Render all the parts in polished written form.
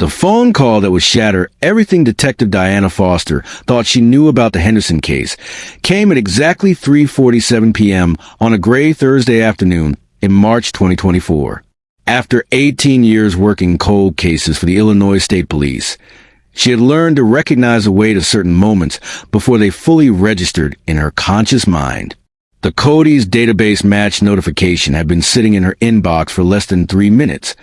The phone call that would shatter everything Detective Diana Foster thought she knew about the Henderson case came at exactly 3:47 p.m. on a gray Thursday afternoon in March 2024. After 18 years working cold cases for the Illinois State Police, she had learned to recognize the weight of certain moments before they fully registered in her conscious mind. The Cody's database match notification had been sitting in her inbox for less than 3 minutes,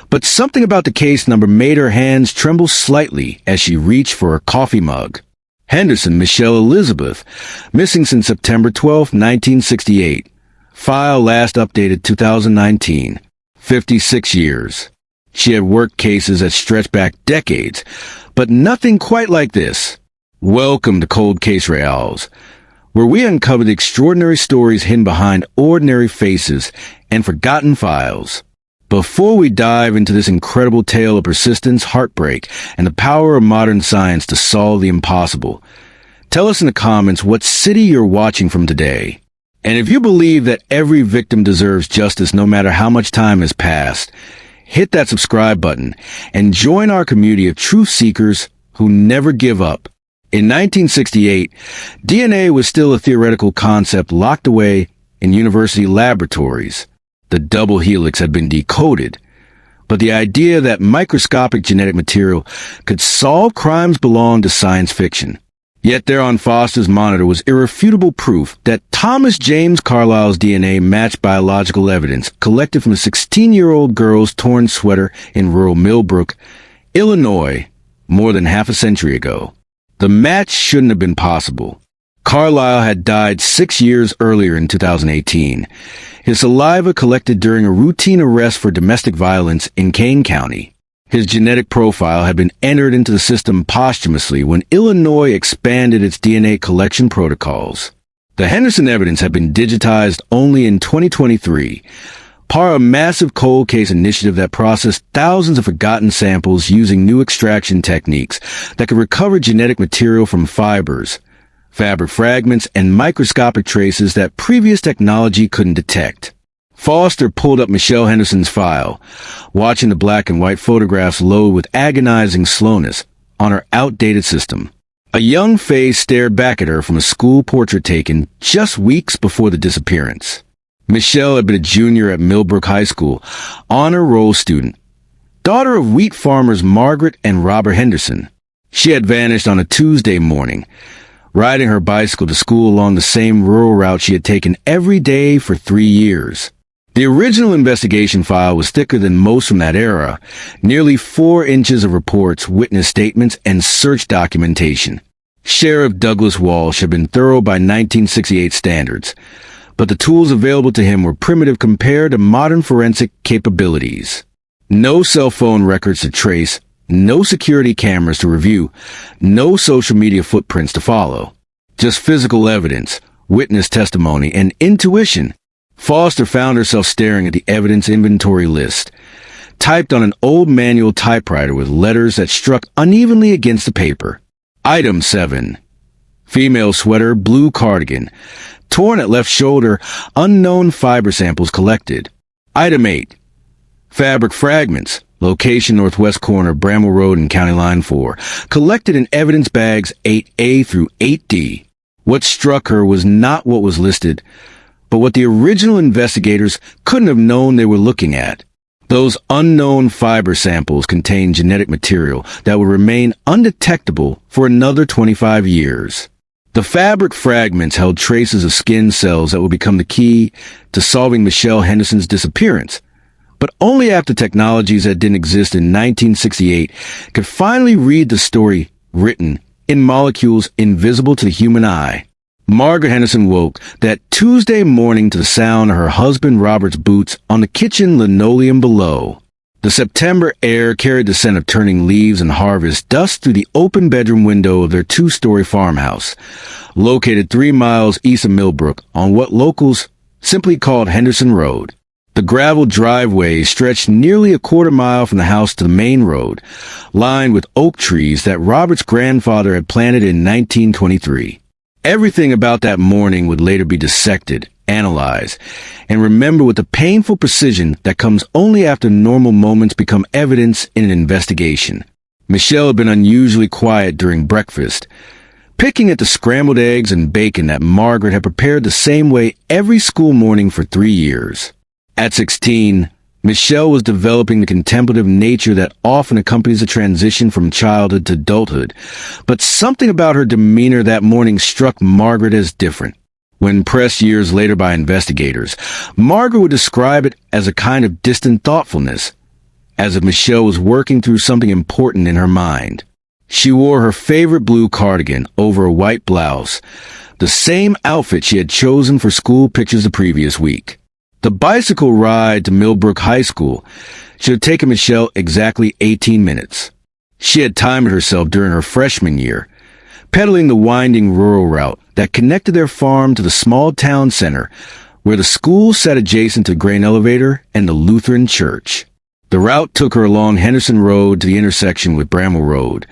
but something about the case number made her hands tremble slightly as she reached for her coffee mug. Henderson Michelle Elizabeth, missing since September 12, 1968. File last updated 2019. 56 years. She had worked cases that stretched back decades, but nothing quite like this. Welcome to Cold Case Reals, where we uncover the extraordinary stories hidden behind ordinary faces and forgotten files. Before we dive into this incredible tale of persistence, heartbreak, and the power of modern science to solve the impossible, tell us in the comments what city you're watching from today. And if you believe that every victim deserves justice no matter how much time has passed, hit that subscribe button and join our community of truth seekers who never give up. In 1968, DNA was still a theoretical concept locked away in university laboratories. The double helix had been decoded, but the idea that microscopic genetic material could solve crimes belonged to science fiction. Yet there on Foster's monitor was irrefutable proof that Thomas James Carlyle's DNA matched biological evidence collected from a 16-year-old girl's torn sweater in rural Millbrook, Illinois, more than half a century ago. The match shouldn't have been possible. Carlyle had died 6 years earlier in 2018. His saliva collected during a routine arrest for domestic violence in Kane County. His genetic profile had been entered into the system posthumously when Illinois expanded its DNA collection protocols. The Henderson evidence had been digitized only in 2023, part of a massive cold case initiative that processed thousands of forgotten samples using new extraction techniques that could recover genetic material from fibers, fabric fragments, and microscopic traces that previous technology couldn't detect. Foster pulled up Michelle Henderson's file, watching the black and white photographs load with agonizing slowness on her outdated system. A young face stared back at her from a school portrait taken just weeks before the disappearance. Michelle had been a junior at Millbrook High School, honor roll student, daughter of wheat farmers Margaret and Robert Henderson. She had vanished on a Tuesday morning, riding her bicycle to school along the same rural route she had taken every day for 3 years. The original investigation file was thicker than most from that era, nearly 4 inches of reports, witness statements, and search documentation. Sheriff Douglas Walsh had been thorough by 1968 standards, but the tools available to him were primitive compared to modern forensic capabilities. No cell phone records to trace, no security cameras to review, no social media footprints to follow. Just physical evidence, witness testimony, and intuition. Foster found herself staring at the evidence inventory list, typed on an old manual typewriter with letters that struck unevenly against the paper. Item 7. Female sweater, blue cardigan, torn at left shoulder, unknown fiber samples collected. Item 8. Fabric fragments, location northwest corner, Bramwell Road and County Line 4, collected in evidence bags 8A through 8D. What struck her was not what was listed, but what the original investigators couldn't have known they were looking at. Those unknown fiber samples contained genetic material that would remain undetectable for another 25 years. The fabric fragments held traces of skin cells that would become the key to solving Michelle Henderson's disappearance, but only after technologies that didn't exist in 1968 could finally read the story written in molecules invisible to the human eye. Margaret Henderson woke that Tuesday morning to the sound of her husband Robert's boots on the kitchen linoleum below. The September air carried the scent of turning leaves and harvest dust through the open bedroom window of their 2-story farmhouse, located 3 miles east of Millbrook on what locals simply called Henderson Road. The gravel driveway stretched nearly a quarter mile from the house to the main road, lined with oak trees that Robert's grandfather had planted in 1923. Everything about that morning would later be dissected analyze, and remember with the painful precision that comes only after normal moments become evidence in an investigation. Michelle had been unusually quiet during breakfast, picking at the scrambled eggs and bacon that Margaret had prepared the same way every school morning for 3 years. At 16, Michelle was developing the contemplative nature that often accompanies a transition from childhood to adulthood, but something about her demeanor that morning struck Margaret as different. When pressed years later by investigators, Margaret would describe it as a kind of distant thoughtfulness, as if Michelle was working through something important in her mind. She wore her favorite blue cardigan over a white blouse, the same outfit she had chosen for school pictures the previous week. The bicycle ride to Millbrook High School should have taken Michelle exactly 18 minutes. She had timed herself during her freshman year, pedaling the winding rural route that connected their farm to the small town center, where the school sat adjacent to the grain elevator and the Lutheran church. The route took her along Henderson Road to the intersection with Bramwell Road,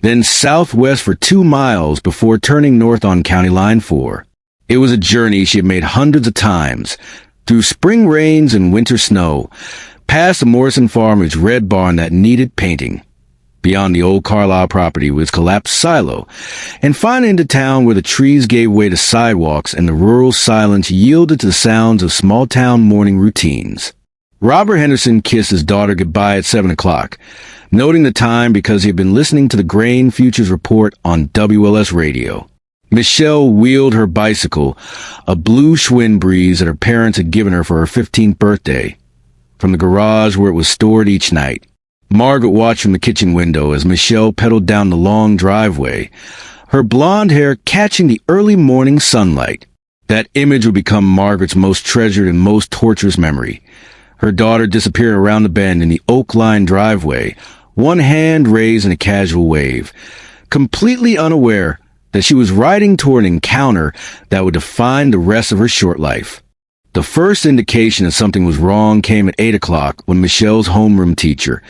then southwest for 2 miles before turning north on County Line 4. It was a journey she had made hundreds of times, through spring rains and winter snow, past the Morrison farmer's red barn that needed painting, beyond the old Carlisle property with its collapsed silo, and finally into town where the trees gave way to sidewalks and the rural silence yielded to the sounds of small-town morning routines. Robert Henderson kissed his daughter goodbye at 7 o'clock, noting the time because he had been listening to the Grain Futures Report on WLS radio. Michelle wheeled her bicycle, a blue Schwinn Breeze that her parents had given her for her 15th birthday, from the garage where it was stored each night. Margaret watched from the kitchen window as Michelle pedaled down the long driveway, her blonde hair catching the early morning sunlight. That image would become Margaret's most treasured and most torturous memory. Her daughter disappeared around the bend in the oak-lined driveway, one hand raised in a casual wave, completely unaware that she was riding toward an encounter that would define the rest of her short life. The first indication that something was wrong came at 8 o'clock when Michelle's homeroom teacher,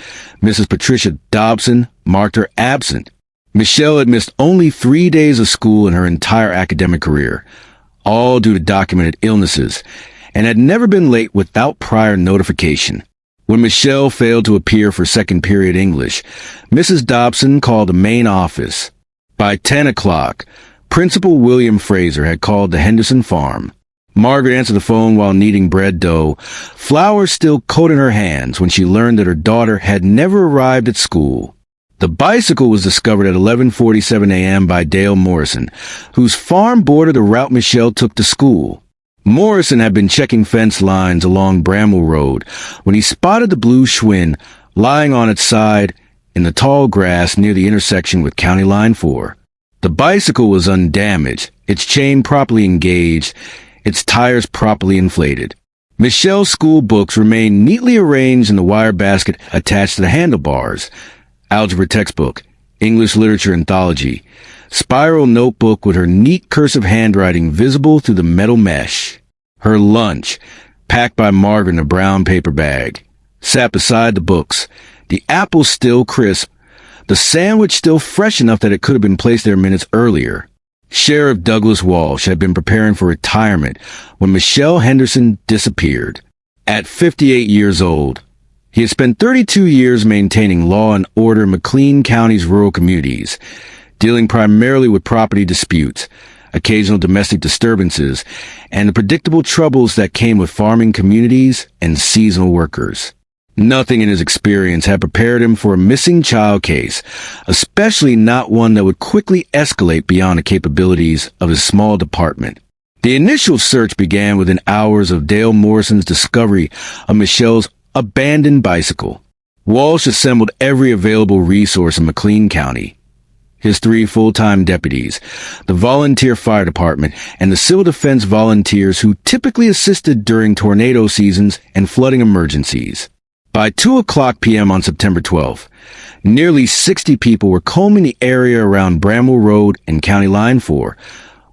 Mrs. Patricia Dobson, marked her absent. Michelle had missed only 3 days of school in her entire academic career, all due to documented illnesses, and had never been late without prior notification. When Michelle failed to appear for second period English, Mrs. Dobson called the main office. By 10 o'clock, Principal William Fraser had called the Henderson farm. Margaret answered the phone while kneading bread dough, flour still coated in her hands when she learned that her daughter had never arrived at school. The bicycle was discovered at 11:47 a.m. by Dale Morrison, whose farm bordered the route Michelle took to school. Morrison had been checking fence lines along Bramwell Road when he spotted the blue Schwinn lying on its side in the tall grass near the intersection with County Line 4. The bicycle was undamaged, its chain properly engaged, its tires properly inflated. Michelle's school books remained neatly arranged in the wire basket attached to the handlebars. Algebra textbook, English literature anthology, spiral notebook with her neat cursive handwriting visible through the metal mesh. Her lunch, packed by Margaret in a brown paper bag, sat beside the books, the apple still crisp, the sandwich still fresh enough that it could have been placed there minutes earlier. Sheriff Douglas Walsh had been preparing for retirement when Michelle Henderson disappeared. At 58 years old, he had spent 32 years maintaining law and order in McLean County's rural communities, dealing primarily with property disputes, occasional domestic disturbances, and the predictable troubles that came with farming communities and seasonal workers. Nothing in his experience had prepared him for a missing child case, especially not one that would quickly escalate beyond the capabilities of his small department. The initial search began within hours of Dale Morrison's discovery of Michelle's abandoned bicycle. Walsh assembled every available resource in McLean County. His 3 full-time deputies, the volunteer fire department, and the civil defense volunteers who typically assisted during tornado seasons and flooding emergencies. By 2:00 p.m. on September 12th, nearly 60 people were combing the area around Bramwell Road and County Line 4,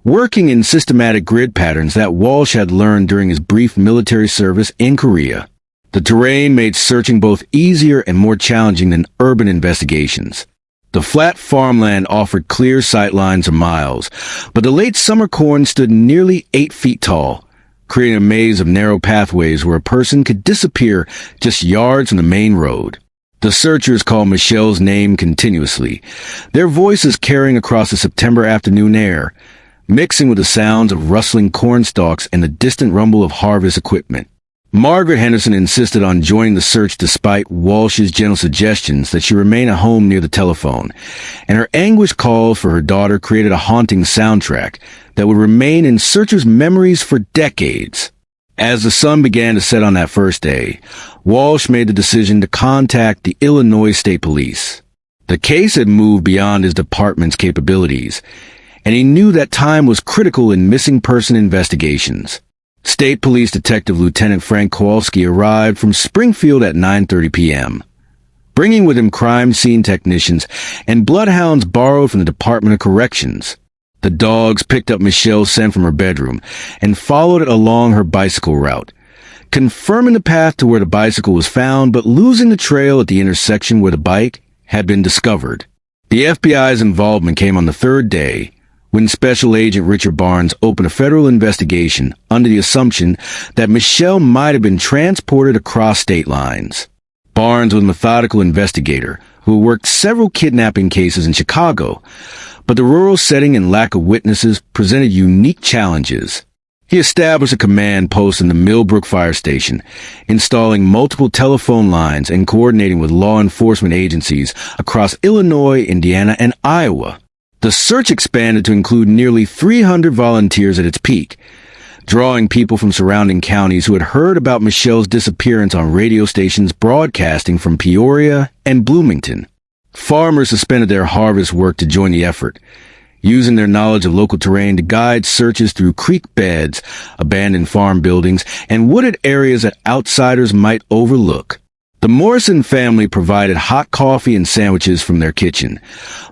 working in systematic grid patterns that Walsh had learned during his brief military service in Korea. The terrain made searching both easier and more challenging than urban investigations. The flat farmland offered clear sight lines for miles, but the late summer corn stood nearly 8 feet tall, creating a maze of narrow pathways where a person could disappear just yards from the main road. The searchers called Michelle's name continuously, their voices carrying across the September afternoon air, mixing with the sounds of rustling corn stalks and the distant rumble of harvest equipment. Margaret Henderson insisted on joining the search despite Walsh's gentle suggestions that she remain at home near the telephone, and her anguished calls for her daughter created a haunting soundtrack that would remain in searchers' memories for decades. As the sun began to set on that first day, Walsh made the decision to contact the Illinois State Police. The case had moved beyond his department's capabilities, and he knew that time was critical in missing person investigations. State Police Detective Lieutenant Frank Kowalski arrived from Springfield at 9:30 p.m., bringing with him crime scene technicians and bloodhounds borrowed from the Department of Corrections. The dogs picked up Michelle's scent from her bedroom and followed it along her bicycle route, confirming the path to where the bicycle was found but losing the trail at the intersection where the bike had been discovered. The FBI's involvement came on the third day, when Special Agent Richard Barnes opened a federal investigation under the assumption that Michelle might have been transported across state lines. Barnes was a methodical investigator who worked several kidnapping cases in Chicago, but the rural setting and lack of witnesses presented unique challenges. He established a command post in the Millbrook Fire Station, installing multiple telephone lines and coordinating with law enforcement agencies across Illinois, Indiana, and Iowa. The search expanded to include nearly 300 volunteers at its peak, drawing people from surrounding counties who had heard about Michelle's disappearance on radio stations broadcasting from Peoria and Bloomington. Farmers suspended their harvest work to join the effort, using their knowledge of local terrain to guide searches through creek beds, abandoned farm buildings, and wooded areas that outsiders might overlook. The Morrison family provided hot coffee and sandwiches from their kitchen,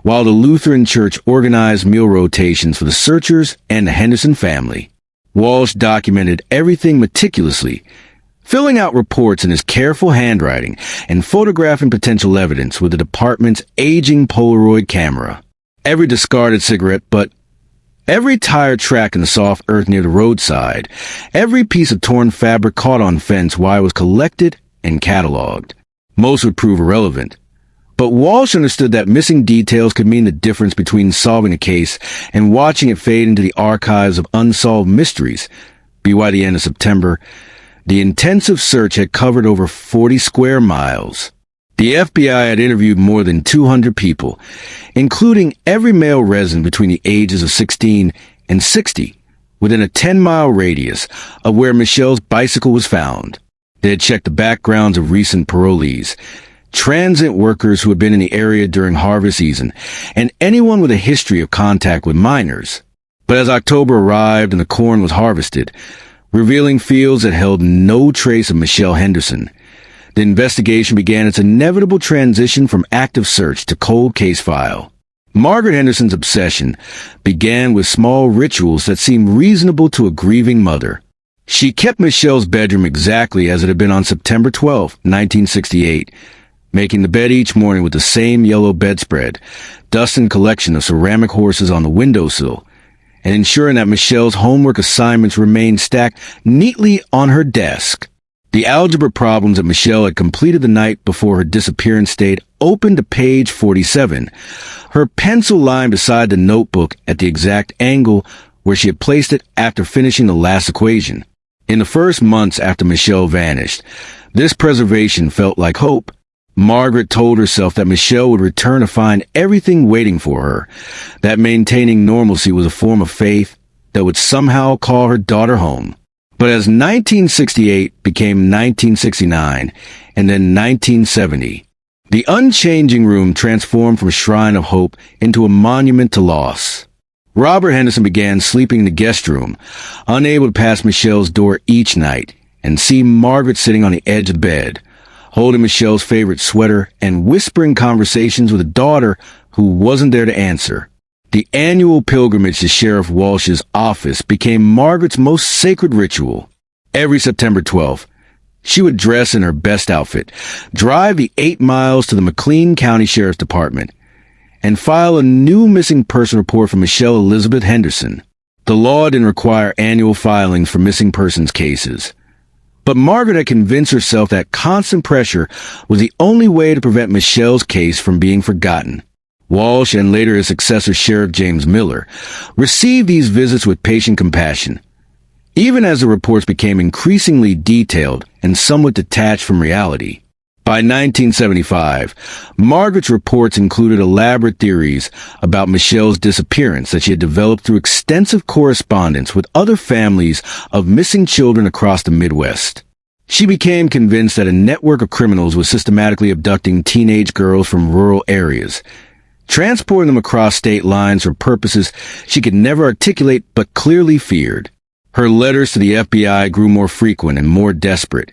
while the Lutheran Church organized meal rotations for the searchers and the Henderson family. Walsh documented everything meticulously, filling out reports in his careful handwriting and photographing potential evidence with the department's aging Polaroid camera. Every discarded cigarette butt, every tire track in the soft earth near the roadside, every piece of torn fabric caught on fence wire was collected and cataloged. Most would prove irrelevant, but Walsh understood that missing details could mean the difference between solving a case and watching it fade into the archives of unsolved mysteries. By the end of September, the intensive search had covered over 40 square miles. The FBI had interviewed more than 200 people, including every male resident between the ages of 16 and 60, within a 10-mile radius of where Michelle's bicycle was found. They had checked the backgrounds of recent parolees, transit workers who had been in the area during harvest season, and anyone with a history of contact with minors. But as October arrived and the corn was harvested, revealing fields that held no trace of Michelle Henderson, the investigation began its inevitable transition from active search to cold case file. Margaret Henderson's obsession began with small rituals that seemed reasonable to a grieving mother. She kept Michelle's bedroom exactly as it had been on September 12, 1968, making the bed each morning with the same yellow bedspread, dust and collection of ceramic horses on the windowsill, and ensuring that Michelle's homework assignments remained stacked neatly on her desk. The algebra problems that Michelle had completed the night before her disappearance stayed open to page 47, her pencil lying beside the notebook at the exact angle where she had placed it after finishing the last equation. In the first months after Michelle vanished, this preservation felt like hope. Margaret told herself that Michelle would return to find everything waiting for her, that maintaining normalcy was a form of faith that would somehow call her daughter home. But as 1968 became 1969 and then 1970, the unchanging room transformed from a shrine of hope into a monument to loss. Robert Henderson began sleeping in the guest room, unable to pass Michelle's door each night, and see Margaret sitting on the edge of the bed, holding Michelle's favorite sweater and whispering conversations with a daughter who wasn't there to answer. The annual pilgrimage to Sheriff Walsh's office became Margaret's most sacred ritual. Every September 12th, she would dress in her best outfit, drive the 8 miles to the McLean County Sheriff's Department, and file a new missing person report for Michelle Elizabeth Henderson. The law didn't require annual filings for missing persons cases. But Margaret had convinced herself that constant pressure was the only way to prevent Michelle's case from being forgotten. Walsh, and later his successor Sheriff James Miller, received these visits with patient compassion. Even as the reports became increasingly detailed and somewhat detached from reality. By 1975, Margaret's reports included elaborate theories about Michelle's disappearance that she had developed through extensive correspondence with other families of missing children across the Midwest. She became convinced that a network of criminals was systematically abducting teenage girls from rural areas, transporting them across state lines for purposes she could never articulate but clearly feared. Her letters to the FBI grew more frequent and more desperate,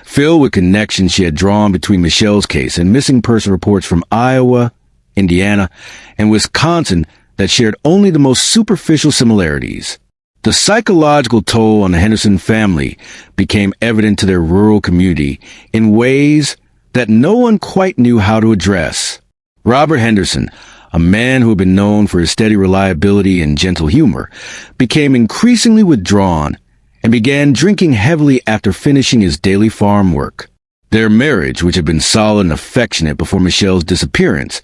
filled with connections she had drawn between Michelle's case and missing person reports from Iowa, Indiana, and Wisconsin that shared only the most superficial similarities. The psychological toll on the Henderson family became evident to their rural community in ways that no one quite knew how to address. Robert Henderson, a man who had been known for his steady reliability and gentle humor, became increasingly withdrawn and began drinking heavily after finishing his daily farm work. Their marriage, which had been solid and affectionate before Michelle's disappearance,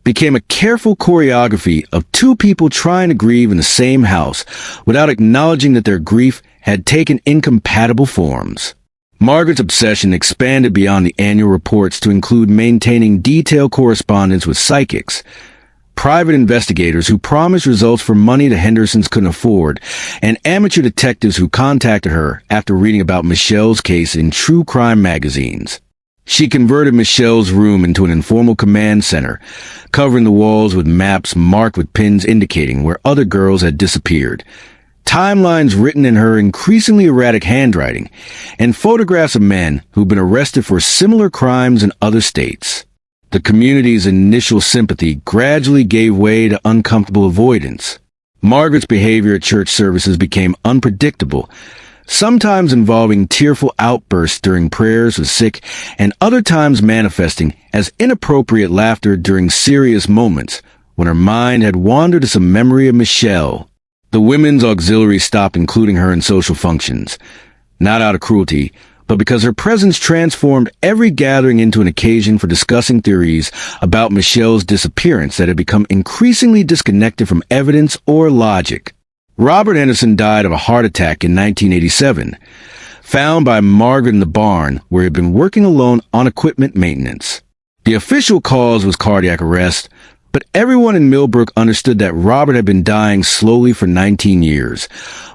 became a careful choreography of two people trying to grieve in the same house without acknowledging that their grief had taken incompatible forms. Margaret's obsession expanded beyond the annual reports to include maintaining detailed correspondence with psychics, private investigators who promised results for money the Hendersons couldn't afford, and amateur detectives who contacted her after reading about Michelle's case in true crime magazines. She converted Michelle's room into an informal command center, covering the walls with maps marked with pins indicating where other girls had disappeared, timelines written in her increasingly erratic handwriting, and photographs of men who'd been arrested for similar crimes in other states. The community's initial sympathy gradually gave way to uncomfortable avoidance. Margaret's behavior at church services became unpredictable, sometimes involving tearful outbursts during prayers with sick, and other times manifesting as inappropriate laughter during serious moments when her mind had wandered to some memory of Michelle. The women's auxiliary stopped including her in social functions, not out of cruelty, but because her presence transformed every gathering into an occasion for discussing theories about Michelle's disappearance that had become increasingly disconnected from evidence or logic. Robert Henderson died of a heart attack in 1987, found by Margaret in the barn where he had been working alone on equipment maintenance. The official cause was cardiac arrest, but everyone in Millbrook understood that Robert had been dying slowly for 19 years,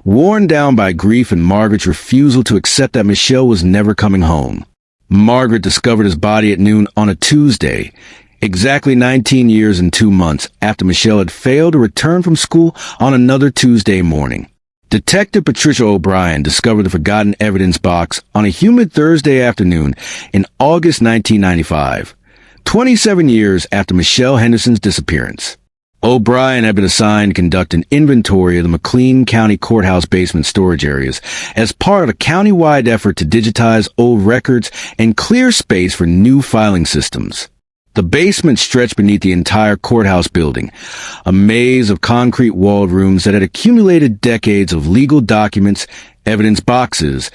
worn down by grief and Margaret's refusal to accept that Michelle was never coming home. Margaret discovered his body at noon on a Tuesday, exactly 19 years and 2 months after Michelle had failed to return from school on another Tuesday morning. Detective Patricia O'Brien discovered the forgotten evidence box on a humid Thursday afternoon in August 1995. 27 years after Michelle Henderson's disappearance. O'Brien had been assigned to conduct an inventory of the McLean County Courthouse basement storage areas as part of a county-wide effort to digitize old records and clear space for new filing systems. The basement stretched beneath the entire courthouse building, a maze of concrete-walled rooms that had accumulated decades of legal documents, evidence boxes,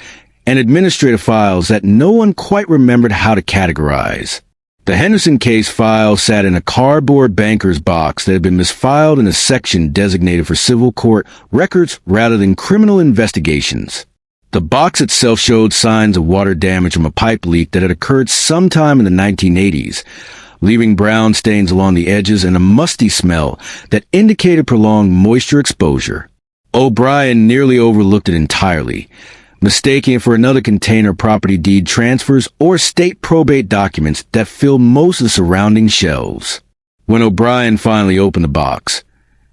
and administrative files that no one quite remembered how to categorize. The Henderson case file sat in a cardboard banker's box that had been misfiled in a section designated for civil court records rather than criminal investigations. The box itself showed signs of water damage from a pipe leak that had occurred sometime in the 1980s, leaving brown stains along the edges and a musty smell that indicated prolonged moisture exposure. O'Brien nearly overlooked it entirely, mistaking it for another container of property deed transfers or state probate documents that filled most of the surrounding shelves. When O'Brien finally opened the box,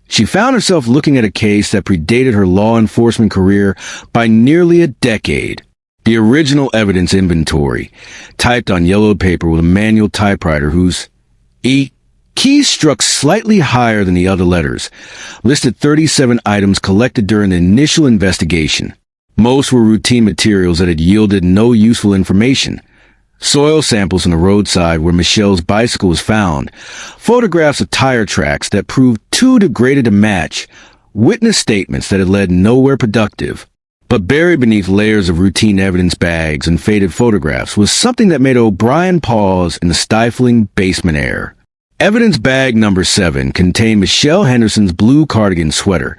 she found herself looking at a case that predated her law enforcement career by nearly a decade. The original evidence inventory, typed on yellowed paper with a manual typewriter whose keys struck slightly higher than the other letters, listed 37 items collected during the initial investigation. Most were routine materials that had yielded no useful information. Soil samples from the roadside where Michelle's bicycle was found, photographs of tire tracks that proved too degraded to match, witness statements that had led nowhere productive. But buried beneath layers of routine evidence bags and faded photographs was something that made O'Brien pause in the stifling basement air. Evidence bag number 7 contained Michelle Henderson's blue cardigan sweater,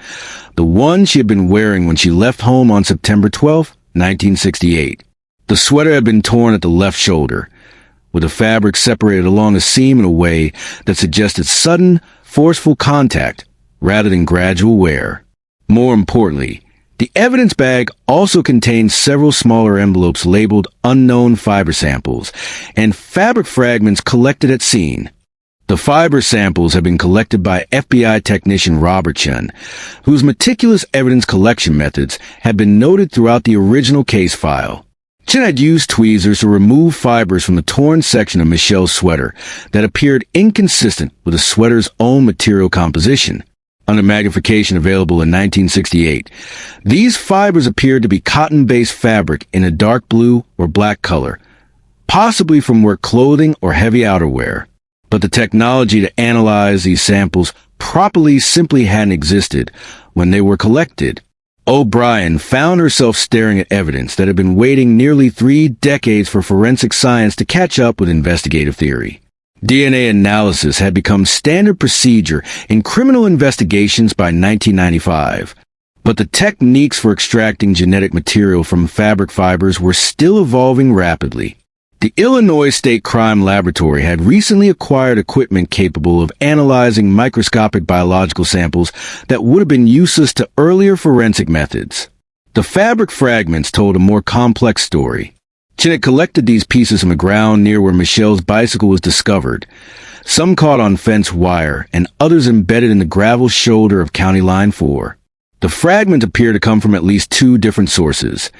the one she had been wearing when she left home on September 12, 1968. The sweater had been torn at the left shoulder, with the fabric separated along a seam in a way that suggested sudden, forceful contact rather than gradual wear. More importantly, the evidence bag also contained several smaller envelopes labeled unknown fiber samples and fabric fragments collected at scene. The fiber samples had been collected by FBI technician Robert Chun, whose meticulous evidence collection methods had been noted throughout the original case file. Chun had used tweezers to remove fibers from the torn section of Michelle's sweater that appeared inconsistent with the sweater's own material composition. Under magnification available in 1968, these fibers appeared to be cotton-based fabric in a dark blue or black color, possibly from work clothing or heavy outerwear. But the technology to analyze these samples properly simply hadn't existed when they were collected. O'Brien found herself staring at evidence that had been waiting nearly 3 decades for forensic science to catch up with investigative theory. DNA analysis had become standard procedure in criminal investigations by 1995, but the techniques for extracting genetic material from fabric fibers were still evolving rapidly. The Illinois State Crime Laboratory had recently acquired equipment capable of analyzing microscopic biological samples that would have been useless to earlier forensic methods. The fabric fragments told a more complex story. Chun had collected these pieces from the ground near where Michelle's bicycle was discovered, some caught on fence wire and others embedded in the gravel shoulder of County Line 4. The fragments appear to come from at least 2 different sources.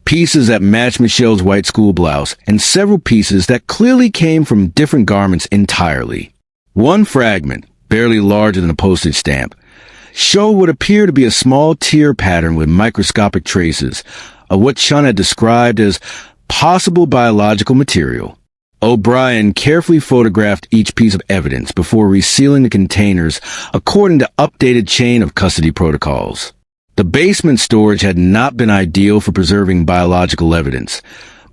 Pieces that matched Michelle's white school blouse, and several pieces that clearly came from different garments entirely. One fragment, barely larger than a postage stamp, showed what appeared to be a small tear pattern with microscopic traces of what Chun had described as possible biological material. O'Brien carefully photographed each piece of evidence before resealing the containers according to updated chain of custody protocols. The basement storage had not been ideal for preserving biological evidence,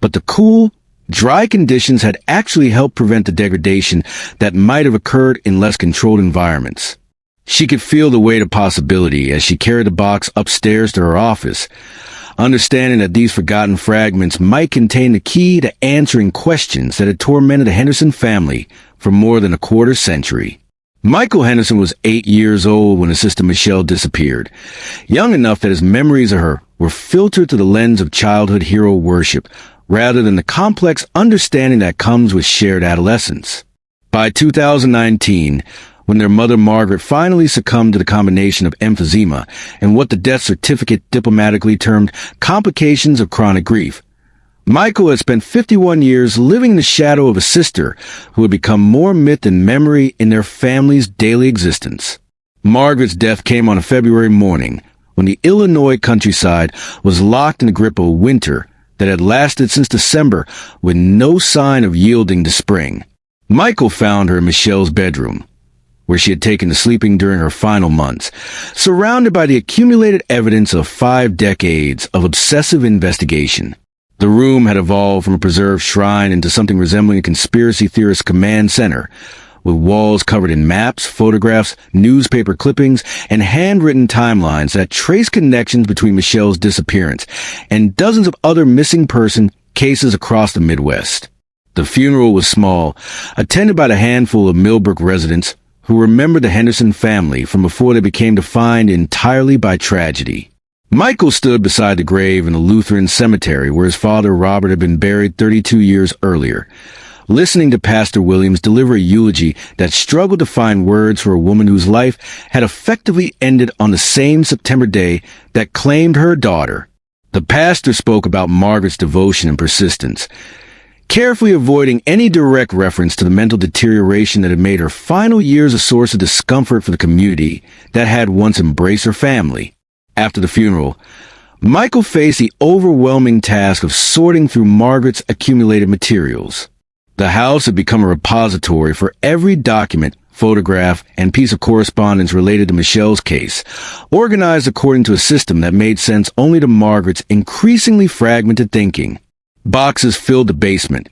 but the cool, dry conditions had actually helped prevent the degradation that might have occurred in less controlled environments. She could feel the weight of possibility as she carried the box upstairs to her office, understanding that these forgotten fragments might contain the key to answering questions that had tormented the Henderson family for more than a quarter century. Michael Henderson was 8 years old when his sister Michelle disappeared, young enough that his memories of her were filtered through the lens of childhood hero worship rather than the complex understanding that comes with shared adolescence. By 2019, when their mother Margaret finally succumbed to the combination of emphysema and what the death certificate diplomatically termed complications of chronic grief, Michael had spent 51 years living in the shadow of a sister who had become more myth than memory in their family's daily existence. Margaret's death came on a February morning when the Illinois countryside was locked in the grip of a winter that had lasted since December with no sign of yielding to spring. Michael found her in Michelle's bedroom, where she had taken to sleeping during her final months, surrounded by the accumulated evidence of 5 decades of obsessive investigation. The room had evolved from a preserved shrine into something resembling a conspiracy theorist command center, with walls covered in maps, photographs, newspaper clippings, and handwritten timelines that trace connections between Michelle's disappearance and dozens of other missing person cases across the Midwest. The funeral was small, attended by a handful of Millbrook residents who remembered the Henderson family from before they became defined entirely by tragedy. Michael stood beside the grave in the Lutheran cemetery where his father Robert had been buried 32 years earlier, listening to Pastor Williams deliver a eulogy that struggled to find words for a woman whose life had effectively ended on the same September day that claimed her daughter. The pastor spoke about Margaret's devotion and persistence, carefully avoiding any direct reference to the mental deterioration that had made her final years a source of discomfort for the community that had once embraced her family. After the funeral, Michael faced the overwhelming task of sorting through Margaret's accumulated materials. The house had become a repository for every document photograph, and piece of correspondence related to Michelle's case, organized according to a system that made sense only to Margaret's increasingly fragmented thinking. Boxes filled the basement,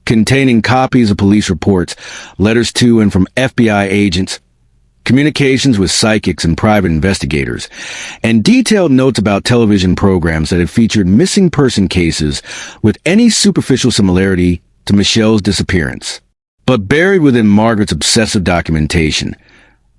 containing copies of police reports, letters to and from FBI agents, communications with psychics and private investigators, and detailed notes about television programs that had featured missing person cases with any superficial similarity to Michelle's disappearance. But buried within Margaret's obsessive documentation,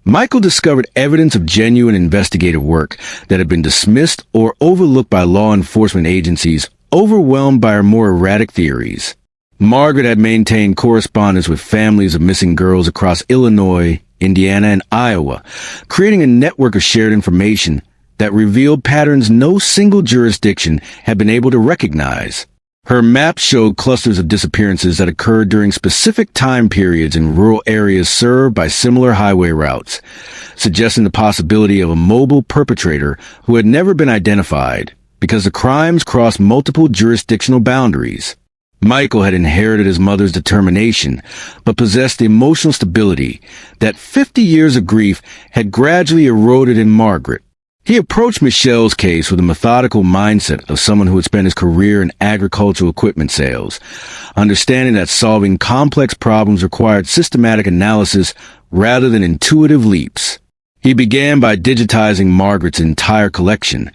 Michael discovered evidence of genuine investigative work that had been dismissed or overlooked by law enforcement agencies overwhelmed by her more erratic theories. Margaret had maintained correspondence with families of missing girls across Illinois, Indiana, and Iowa, creating a network of shared information that revealed patterns no single jurisdiction had been able to recognize. Her maps showed clusters of disappearances that occurred during specific time periods in rural areas served by similar highway routes, suggesting the possibility of a mobile perpetrator who had never been identified because the crimes crossed multiple jurisdictional boundaries. Michael had inherited his mother's determination, but possessed the emotional stability that 50 years of grief had gradually eroded in Margaret. He approached Michelle's case with a methodical mindset of someone who had spent his career in agricultural equipment sales, understanding that solving complex problems required systematic analysis rather than intuitive leaps. He began by digitizing Margaret's entire collection,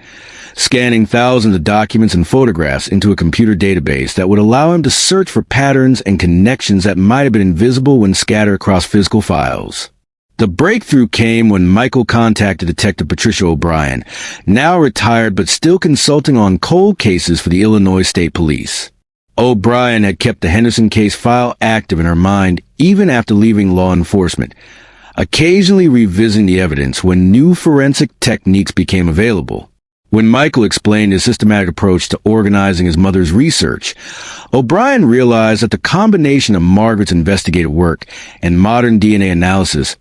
scanning thousands of documents and photographs into a computer database that would allow him to search for patterns and connections that might have been invisible when scattered across physical files. The breakthrough came when Michael contacted Detective Patricia O'Brien, now retired but still consulting on cold cases for the Illinois State Police. O'Brien had kept the Henderson case file active in her mind even after leaving law enforcement, occasionally revisiting the evidence when new forensic techniques became available. When Michael explained his systematic approach to organizing his mother's research, O'Brien realized that the combination of Margaret's investigative work and modern DNA analysis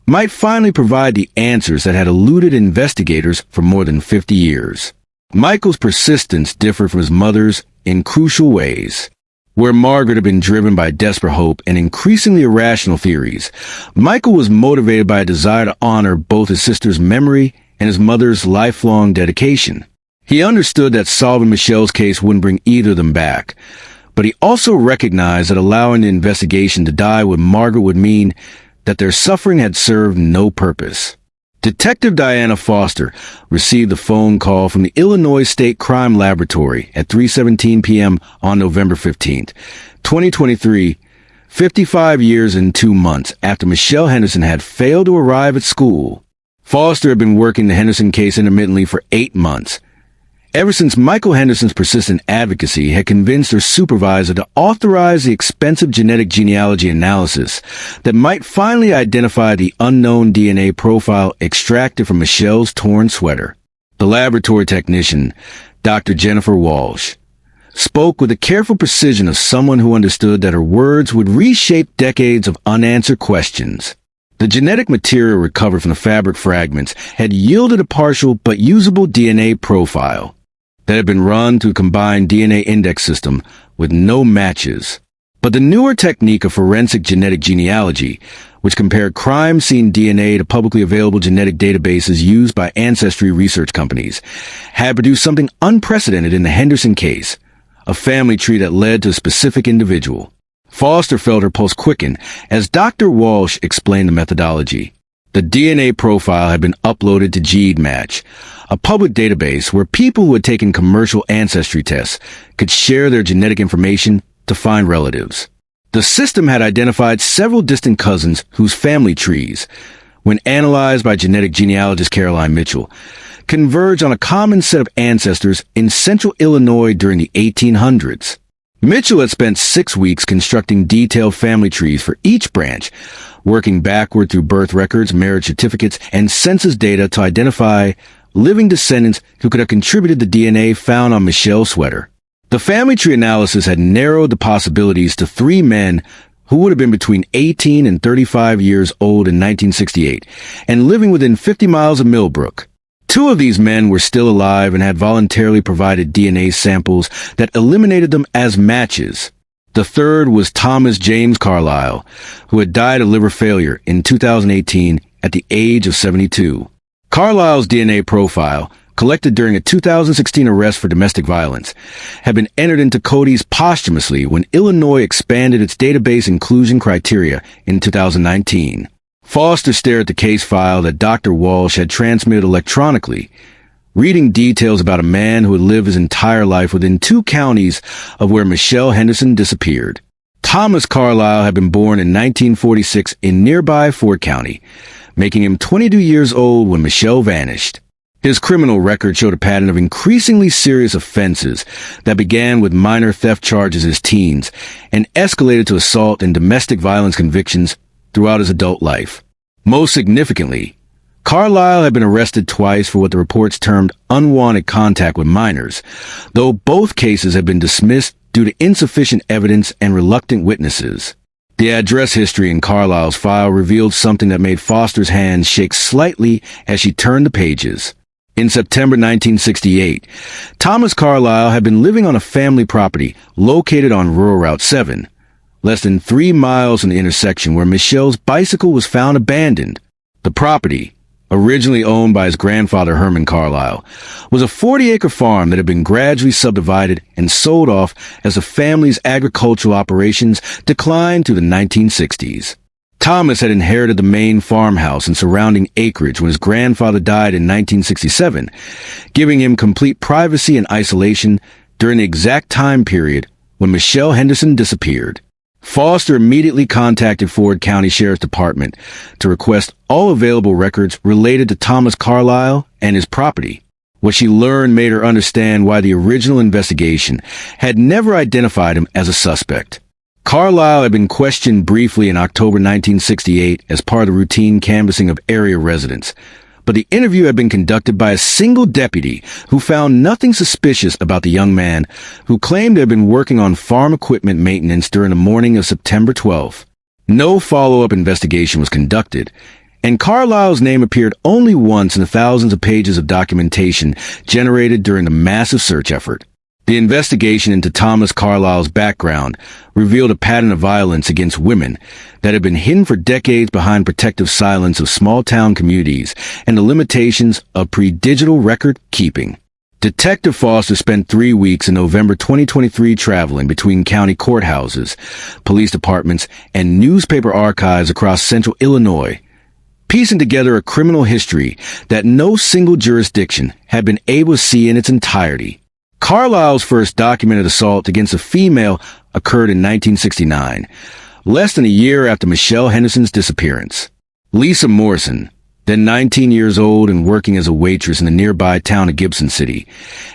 might finally provide the answers that had eluded investigators for more than 50 years. Michael's persistence differed from his mother's in crucial ways. Where Margaret had been driven by desperate hope and increasingly irrational theories, Michael was motivated by a desire to honor both his sister's memory and his mother's lifelong dedication. He understood that solving Michelle's case wouldn't bring either of them back, but he also recognized that allowing the investigation to die with Margaret would mean that their suffering had served no purpose. Detective Diana Foster received a phone call from the Illinois State Crime Laboratory at 3:17 p.m. on November 15th, 2023, 55 years and 2 months after Michelle Henderson had failed to arrive at school. Foster had been working the Henderson case intermittently for 8 months, ever since Michael Henderson's persistent advocacy had convinced her supervisor to authorize the expensive genetic genealogy analysis that might finally identify the unknown DNA profile extracted from Michelle's torn sweater. The laboratory technician, Dr. Jennifer Walsh, spoke with the careful precision of someone who understood that her words would reshape decades of unanswered questions. The genetic material recovered from the fabric fragments had yielded a partial but usable DNA profile that had been run through a combined DNA index system with no matches. But the newer technique of forensic genetic genealogy, which compared crime scene DNA to publicly available genetic databases used by ancestry research companies, had produced something unprecedented in the Henderson case, a family tree that led to a specific individual. Foster felt her pulse quicken as Dr. Walsh explained the methodology. The DNA profile had been uploaded to GeneMatch, a public database where people who had taken commercial ancestry tests could share their genetic information to find relatives. The system had identified several distant cousins whose family trees, when analyzed by genetic genealogist Caroline Mitchell, converged on a common set of ancestors in central Illinois during the 1800s. Mitchell had spent 6 weeks constructing detailed family trees for each branch, working backward through birth records, marriage certificates, and census data to identify living descendants who could have contributed the DNA found on Michelle's sweater. The family tree analysis had narrowed the possibilities to 3 men who would have been between 18 and 35 years old in 1968 and living within 50 miles of Millbrook. 2 of these men were still alive and had voluntarily provided DNA samples that eliminated them as matches. The third was Thomas James Carlyle, who had died of liver failure in 2018 at the age of 72. Carlyle's DNA profile, collected during a 2016 arrest for domestic violence, had been entered into Cody's posthumously when Illinois expanded its database inclusion criteria in 2019. Foster stared at the case file that Dr. Walsh had transmitted electronically, reading details about a man who had lived his entire life within 2 counties of where Michelle Henderson disappeared. Thomas Carlyle had been born in 1946 in nearby Ford County, making him 22 years old when Michelle vanished. His criminal record showed a pattern of increasingly serious offenses that began with minor theft charges as teens and escalated to assault and domestic violence convictions throughout his adult life. Most significantly, Carlyle had been arrested twice for what the reports termed unwanted contact with minors, though both cases had been dismissed due to insufficient evidence and reluctant witnesses. The address history in Carlyle's file revealed something that made Foster's hands shake slightly as she turned the pages. In September 1968, Thomas Carlyle had been living on a family property located on Rural Route 7, less than 3 miles from the intersection where Michelle's bicycle was found abandoned. The property, originally owned by his grandfather Herman Carlyle, was a 40-acre farm that had been gradually subdivided and sold off as the family's agricultural operations declined through the 1960s. Thomas had inherited the main farmhouse and surrounding acreage when his grandfather died in 1967, giving him complete privacy and isolation during the exact time period when Michelle Henderson disappeared. Foster immediately contacted Ford County Sheriff's Department to request all available records related to Thomas Carlyle and his property. What she learned made her understand why the original investigation had never identified him as a suspect. Carlyle had been questioned briefly in October 1968 as part of the routine canvassing of area residents, but the interview had been conducted by a single deputy who found nothing suspicious about the young man, who claimed to have been working on farm equipment maintenance during the morning of September 12th. No follow-up investigation was conducted, and Carlyle's name appeared only once in the thousands of pages of documentation generated during the massive search effort. The investigation into Thomas Carlyle's background revealed a pattern of violence against women that had been hidden for decades behind protective silence of small-town communities and the limitations of pre-digital record keeping. Detective Foster spent 3 weeks in November 2023 traveling between county courthouses, police departments, and newspaper archives across central Illinois, piecing together a criminal history that no single jurisdiction had been able to see in its entirety. Carlyle's first documented assault against a female occurred in 1969, less than a year after Michelle Henderson's disappearance. Lisa Morrison, then 19 years old and working as a waitress in the nearby town of Gibson City,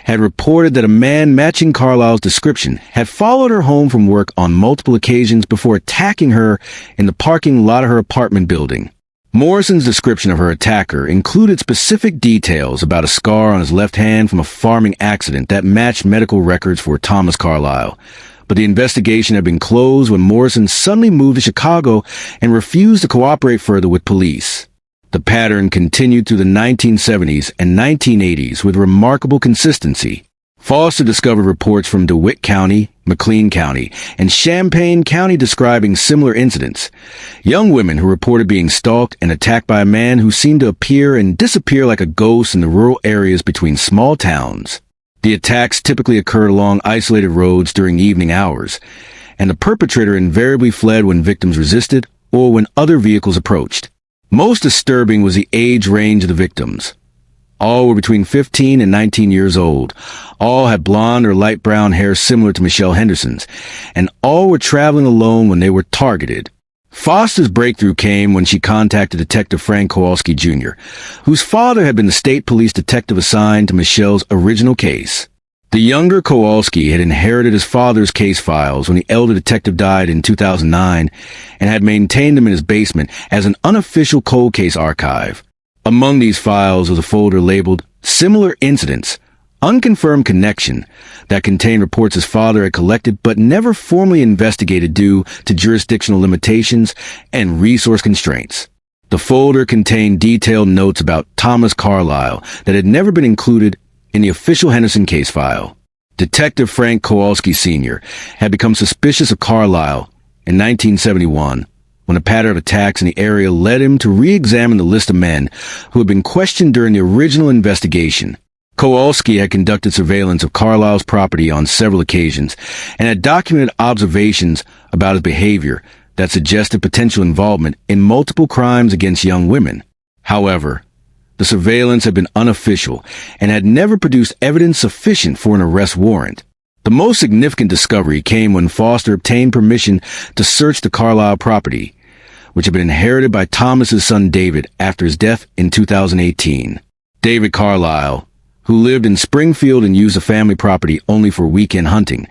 had reported that a man matching Carlyle's description had followed her home from work on multiple occasions before attacking her in the parking lot of her apartment building. Morrison's description of her attacker included specific details about a scar on his left hand from a farming accident that matched medical records for Thomas Carlyle, but the investigation had been closed when Morrison suddenly moved to Chicago and refused to cooperate further with police. The pattern continued through the 1970s and 1980s with remarkable consistency. Foster discovered reports from DeWitt County, McLean County, and Champaign County describing similar incidents. Young women who reported being stalked and attacked by a man who seemed to appear and disappear like a ghost in the rural areas between small towns. The attacks typically occurred along isolated roads during evening hours, and the perpetrator invariably fled when victims resisted or when other vehicles approached. Most disturbing was the age range of the victims. All were between 15 and 19 years old. All had blonde or light brown hair similar to Michelle Henderson's, and all were traveling alone when they were targeted. Foster's breakthrough came when she contacted Detective Frank Kowalski Jr., whose father had been the state police detective assigned to Michelle's original case. The younger Kowalski had inherited his father's case files when the elder detective died in 2009 and had maintained them in his basement as an unofficial cold case archive. Among these files was a folder labeled Similar Incidents, Unconfirmed Connection, that contained reports his father had collected but never formally investigated due to jurisdictional limitations and resource constraints. The folder contained detailed notes about Thomas Carlyle that had never been included in the official Henderson case file. Detective Frank Kowalski Sr. had become suspicious of Carlisle in 1971 when a pattern of attacks in the area led him to re-examine the list of men who had been questioned during the original investigation. Kowalski had conducted surveillance of Carlisle's property on several occasions and had documented observations about his behavior that suggested potential involvement in multiple crimes against young women. However, the surveillance had been unofficial and had never produced evidence sufficient for an arrest warrant. The most significant discovery came when Foster obtained permission to search the Carlisle property, which had been inherited by Thomas's son David after his death in 2018. David Carlisle, who lived in Springfield and used the family property only for weekend hunting,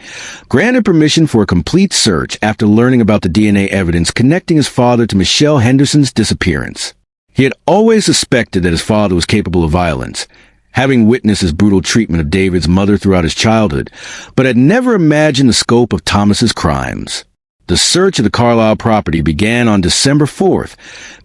granted permission for a complete search after learning about the DNA evidence connecting his father to Michelle Henderson's disappearance. He had always suspected that his father was capable of violence, having witnessed his brutal treatment of David's mother throughout his childhood, but had never imagined the scope of Thomas's crimes. The search of the Carlisle property began on December 4th,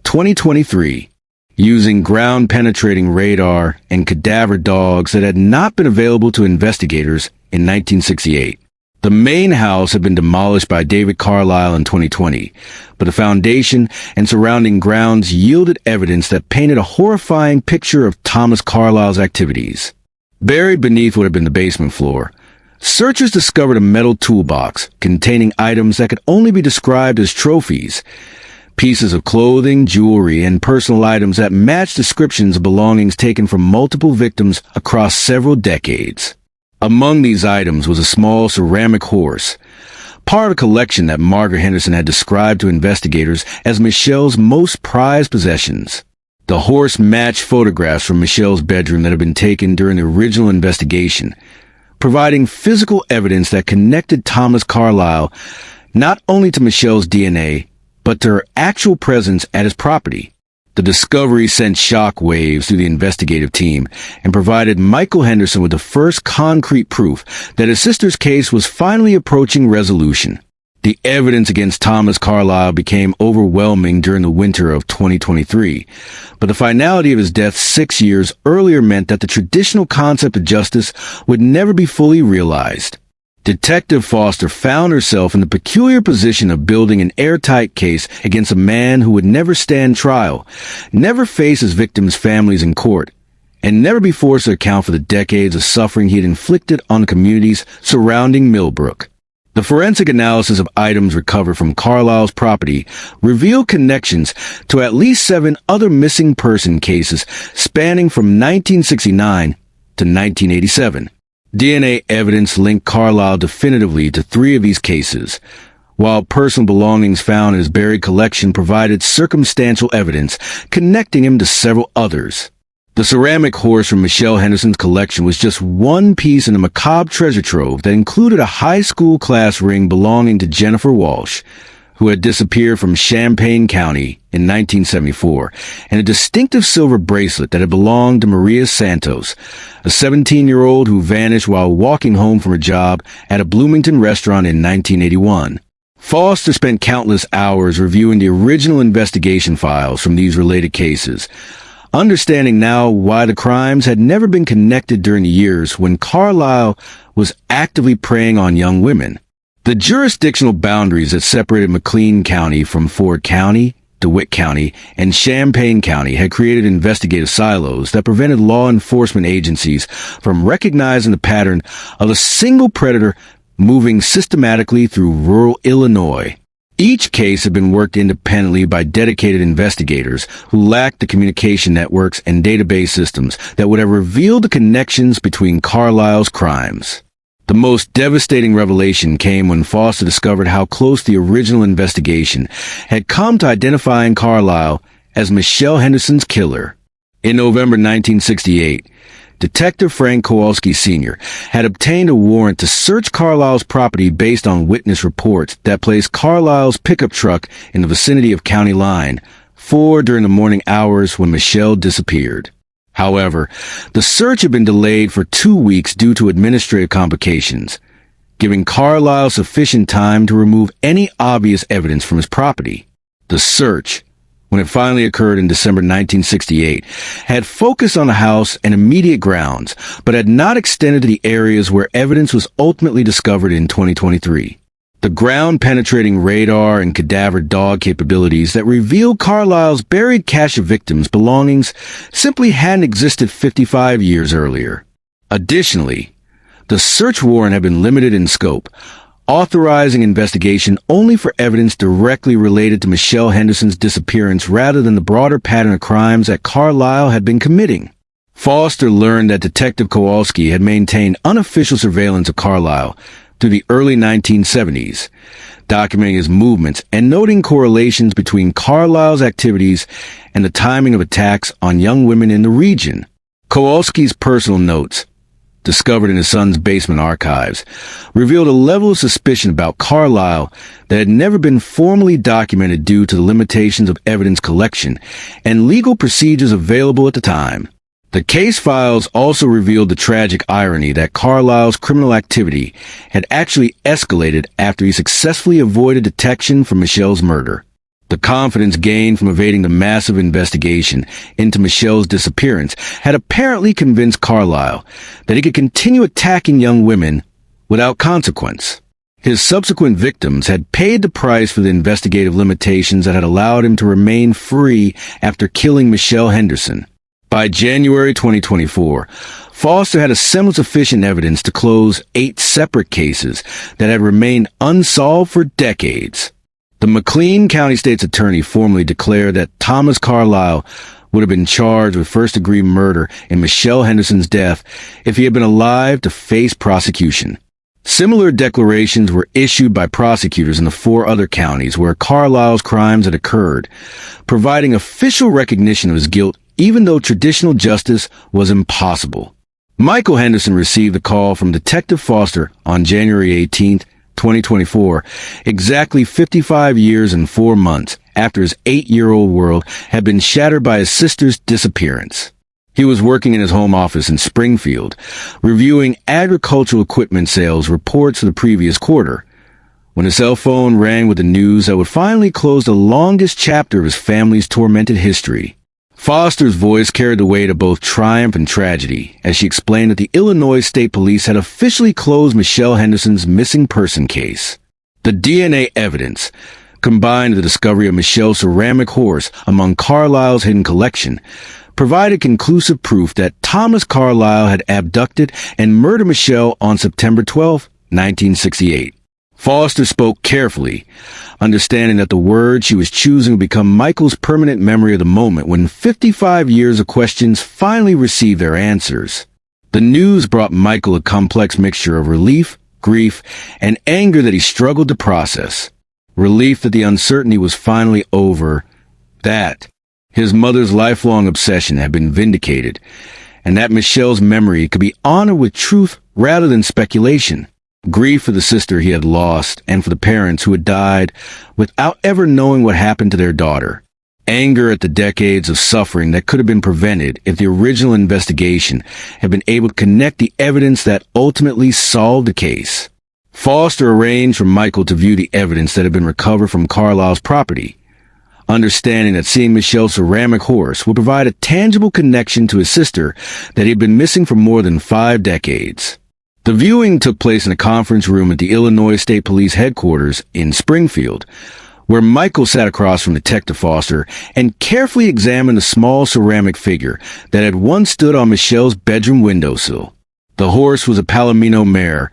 2023, using ground-penetrating radar and cadaver dogs that had not been available to investigators in 1968. The main house had been demolished by David Carlisle in 2020, but the foundation and surrounding grounds yielded evidence that painted a horrifying picture of Thomas Carlisle's activities. Buried beneath what had been the basement floor, searchers discovered a metal toolbox containing items that could only be described as trophies, pieces of clothing, jewelry, and personal items that matched descriptions of belongings taken from multiple victims across several decades. Among these items was a small ceramic horse, part of a collection that Margaret Henderson had described to investigators as Michelle's most prized possessions. The horse matched photographs from Michelle's bedroom that had been taken during the original investigation, providing physical evidence that connected Thomas Carlisle not only to Michelle's DNA, but to her actual presence at his property. The discovery sent shock waves through the investigative team and provided Michael Henderson with the first concrete proof that his sister's case was finally approaching resolution. The evidence against Thomas Carlisle became overwhelming during the winter of 2023, but the finality of his death 6 years earlier meant that the traditional concept of justice would never be fully realized. Detective Foster found herself in the peculiar position of building an airtight case against a man who would never stand trial, never face his victims' families in court, and never be forced to account for the decades of suffering he had inflicted on the communities surrounding Millbrook. The forensic analysis of items recovered from Carlisle's property revealed connections to at least 7 other missing person cases spanning from 1969 to 1987. DNA evidence linked Carlisle definitively to 3 of these cases, while personal belongings found in his buried collection provided circumstantial evidence connecting him to several others. The ceramic horse from Michelle Henderson's collection was just one piece in a macabre treasure trove that included a high school class ring belonging to Jennifer Walsh, who had disappeared from Champaign County in 1974, and a distinctive silver bracelet that had belonged to Maria Santos, a 17-year-old who vanished while walking home from a job at a Bloomington restaurant in 1981. Foster spent countless hours reviewing the original investigation files from these related cases, understanding now why the crimes had never been connected during the years when Carlisle was actively preying on young women. The jurisdictional boundaries that separated McLean County from Ford County, DeWitt County, and Champaign County had created investigative silos that prevented law enforcement agencies from recognizing the pattern of a single predator moving systematically through rural Illinois. Each case had been worked independently by dedicated investigators who lacked the communication networks and database systems that would have revealed the connections between Carlisle's crimes. The most devastating revelation came when Foster discovered how close the original investigation had come to identifying Carlisle as Michelle Henderson's killer. In November 1968, Detective Frank Kowalski Sr. had obtained a warrant to search Carlisle's property based on witness reports that placed Carlisle's pickup truck in the vicinity of County Line 4 during the morning hours when Michelle disappeared. However, the search had been delayed for 2 weeks due to administrative complications, giving Carlisle sufficient time to remove any obvious evidence from his property. The search, when it finally occurred in December 1968, had focused on the house and immediate grounds, but had not extended to the areas where evidence was ultimately discovered in 2023. The ground-penetrating radar and cadaver dog capabilities that revealed Carlisle's buried cache of victims' belongings simply hadn't existed 55 years earlier. Additionally, the search warrant had been limited in scope, authorizing investigation only for evidence directly related to Michelle Henderson's disappearance rather than the broader pattern of crimes that Carlisle had been committing. Foster learned that Detective Kowalski had maintained unofficial surveillance of Carlisle through the early 1970s, documenting his movements and noting correlations between Carlisle's activities and the timing of attacks on young women in the region. Kowalski's personal notes, discovered in his son's basement archives, revealed a level of suspicion about Carlisle that had never been formally documented due to the limitations of evidence collection and legal procedures available at the time. The case files also revealed the tragic irony that Carlisle's criminal activity had actually escalated after he successfully avoided detection for Michelle's murder. The confidence gained from evading the massive investigation into Michelle's disappearance had apparently convinced Carlisle that he could continue attacking young women without consequence. His subsequent victims had paid the price for the investigative limitations that had allowed him to remain free after killing Michelle Henderson. By January 2024, Foster had assembled sufficient evidence to close 8 separate cases that had remained unsolved for decades. The McLean County State's Attorney formally declared that Thomas Carlisle would have been charged with first-degree murder in Michelle Henderson's death if he had been alive to face prosecution. Similar declarations were issued by prosecutors in the 4 other counties where Carlisle's crimes had occurred, providing official recognition of his guilt even though traditional justice was impossible. Michael Henderson received a call from Detective Foster on January 18, 2024, exactly 55 years and 4 months after his 8-year-old world had been shattered by his sister's disappearance. He was working in his home office in Springfield, reviewing agricultural equipment sales reports for the previous quarter, when his cell phone rang with the news that would finally close the longest chapter of his family's tormented history. Foster's voice carried the weight of both triumph and tragedy as she explained that the Illinois State Police had officially closed Michelle Henderson's missing person case. The DNA evidence, combined with the discovery of Michelle's ceramic horse among Carlisle's hidden collection, provided conclusive proof that Thomas Carlisle had abducted and murdered Michelle on September 12, 1968. Foster spoke carefully, understanding that the words she was choosing would become Michael's permanent memory of the moment when 55 years of questions finally received their answers. The news brought Michael a complex mixture of relief, grief, and anger that he struggled to process. Relief that the uncertainty was finally over, that his mother's lifelong obsession had been vindicated, and that Michelle's memory could be honored with truth rather than speculation. Grief for the sister he had lost and for the parents who had died without ever knowing what happened to their daughter. Anger at the decades of suffering that could have been prevented if the original investigation had been able to connect the evidence that ultimately solved the case. Foster arranged for Michael to view the evidence that had been recovered from Carlisle's property, understanding that seeing Michelle's ceramic horse would provide a tangible connection to his sister that he had been missing for more than 5 decades. The viewing took place in a conference room at the Illinois State Police headquarters in Springfield, where Michael sat across from Detective Foster and carefully examined a small ceramic figure that had once stood on Michelle's bedroom windowsill. The horse was a Palomino mare,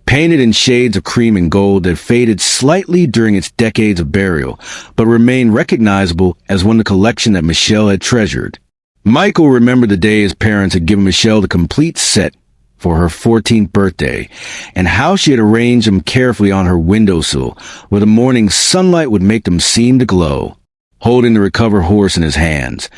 painted in shades of cream and gold that faded slightly during its decades of burial, but remained recognizable as one of the collection that Michelle had treasured. Michael remembered the day his parents had given Michelle the complete set for her 14th birthday, and how she had arranged them carefully on her windowsill, where the morning sunlight would make them seem to glow. Holding the recovered horse in his hands,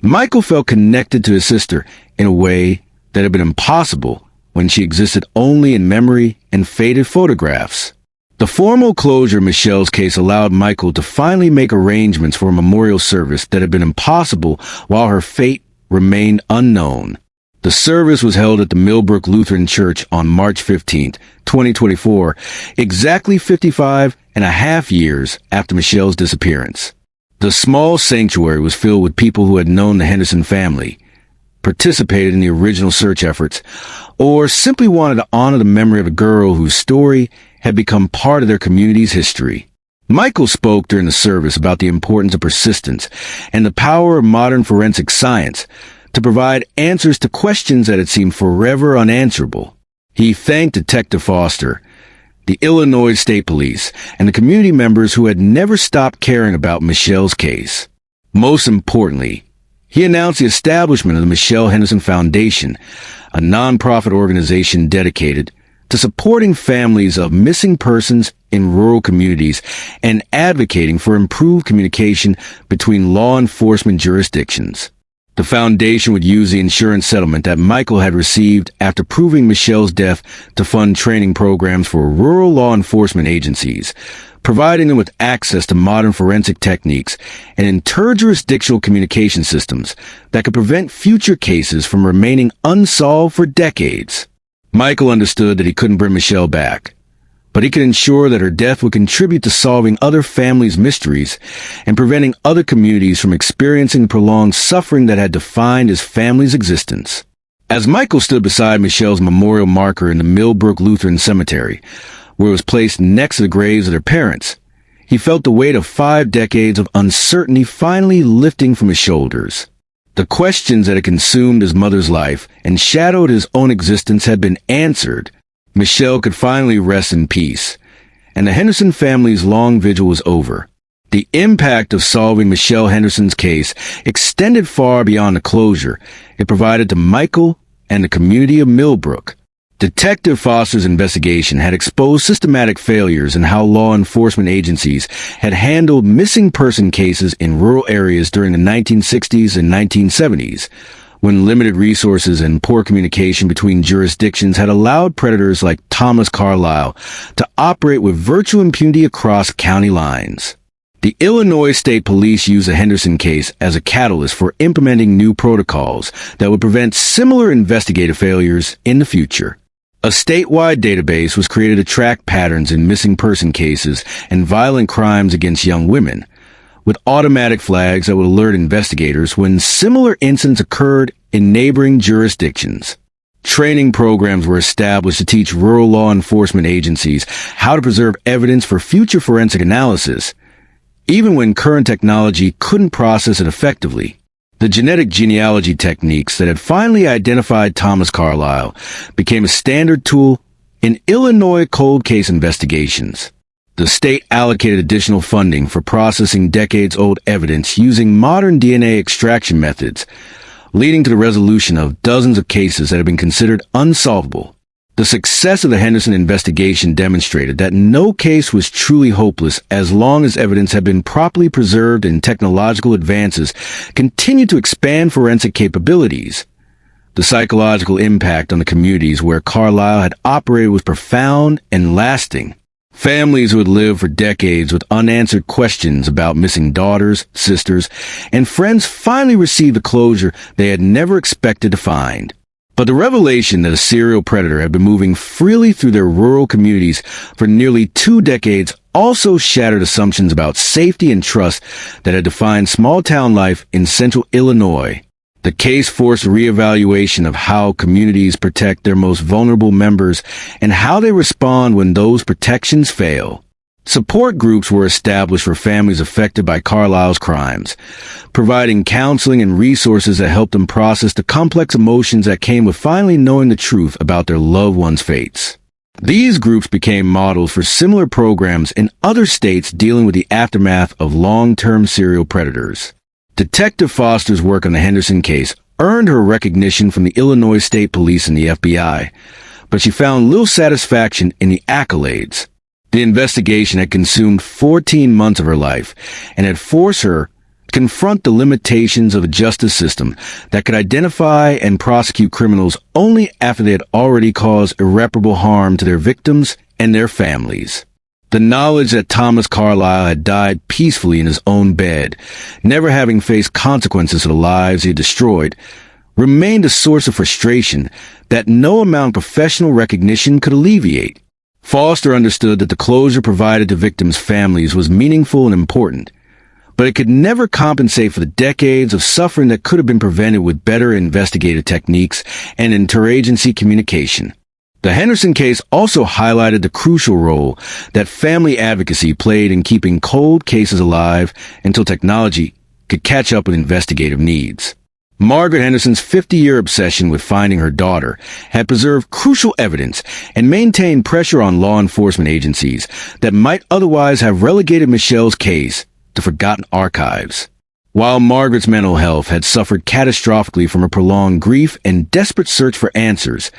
Michael felt connected to his sister in a way that had been impossible when she existed only in memory and faded photographs. The formal closure of Michelle's case allowed Michael to finally make arrangements for a memorial service that had been impossible while her fate remained unknown. The service was held at the Millbrook Lutheran Church on March 15, 2024, exactly 55 and a half years after Michelle's disappearance. The small sanctuary was filled with people who had known the Henderson family, participated in the original search efforts, or simply wanted to honor the memory of a girl whose story had become part of their community's history. Michael spoke during the service about the importance of persistence and the power of modern forensic science to provide answers to questions that had seemed forever unanswerable. He thanked Detective Foster, the Illinois State Police, and the community members who had never stopped caring about Michelle's case. Most importantly, he announced the establishment of the Michelle Henderson Foundation, a nonprofit organization dedicated to supporting families of missing persons in rural communities and advocating for improved communication between law enforcement jurisdictions. The foundation would use the insurance settlement that Michael had received after proving Michelle's death to fund training programs for rural law enforcement agencies, providing them with access to modern forensic techniques and interjurisdictional communication systems that could prevent future cases from remaining unsolved for decades. Michael understood that he couldn't bring Michelle back, but he could ensure that her death would contribute to solving other families' mysteries and preventing other communities from experiencing the prolonged suffering that had defined his family's existence. As Michael stood beside Michelle's memorial marker in the Millbrook Lutheran Cemetery, where it was placed next to the graves of their parents, he felt the weight of 5 decades of uncertainty finally lifting from his shoulders. The questions that had consumed his mother's life and shadowed his own existence had been answered. Michelle could finally rest in peace, and the Henderson family's long vigil was over. The impact of solving Michelle Henderson's case extended far beyond the closure it provided to Michael and the community of Millbrook. Detective Foster's investigation had exposed systematic failures in how law enforcement agencies had handled missing person cases in rural areas during the 1960s and 1970s, when limited resources and poor communication between jurisdictions had allowed predators like Thomas Carlyle to operate with virtual impunity across county lines. The Illinois State Police used the Henderson case as a catalyst for implementing new protocols that would prevent similar investigative failures in the future. A statewide database was created to track patterns in missing person cases and violent crimes against young women, with automatic flags that would alert investigators when similar incidents occurred in neighboring jurisdictions. Training programs were established to teach rural law enforcement agencies how to preserve evidence for future forensic analysis, even when current technology couldn't process it effectively. The genealogy techniques that had finally identified Thomas Carlyle became a standard tool in Illinois cold case investigations. The state allocated additional funding for processing decades-old evidence using modern DNA extraction methods, leading to the resolution of dozens of cases that had been considered unsolvable. The success of the Henderson investigation demonstrated that no case was truly hopeless as long as evidence had been properly preserved and technological advances continued to expand forensic capabilities. The psychological impact on the communities where Carlyle had operated was profound and lasting. Families who had lived for decades with unanswered questions about missing daughters, sisters, and friends finally received the closure they had never expected to find. But the revelation that a serial predator had been moving freely through their rural communities for nearly 2 decades also shattered assumptions about safety and trust that had defined small-town life in central Illinois. The case forced a reevaluation of how communities protect their most vulnerable members and how they respond when those protections fail. Support groups were established for families affected by Carlyle's crimes, providing counseling and resources that helped them process the complex emotions that came with finally knowing the truth about their loved ones' fates. These groups became models for similar programs in other states dealing with the aftermath of long-term serial predators. Detective Foster's work on the Henderson case earned her recognition from the Illinois State Police and the FBI, but she found little satisfaction in the accolades. The investigation had consumed 14 months of her life and had forced her to confront the limitations of a justice system that could identify and prosecute criminals only after they had already caused irreparable harm to their victims and their families. The knowledge that Thomas Carlyle had died peacefully in his own bed, never having faced consequences for the lives he had destroyed, remained a source of frustration that no amount of professional recognition could alleviate. Foster understood that the closure provided to victims' families was meaningful and important, but it could never compensate for the decades of suffering that could have been prevented with better investigative techniques and interagency communication. The Henderson case also highlighted the crucial role that family advocacy played in keeping cold cases alive until technology could catch up with investigative needs. Margaret Henderson's 50-year obsession with finding her daughter had preserved crucial evidence and maintained pressure on law enforcement agencies that might otherwise have relegated Michelle's case to forgotten archives. While Margaret's mental health had suffered catastrophically from a prolonged grief and desperate search for answers,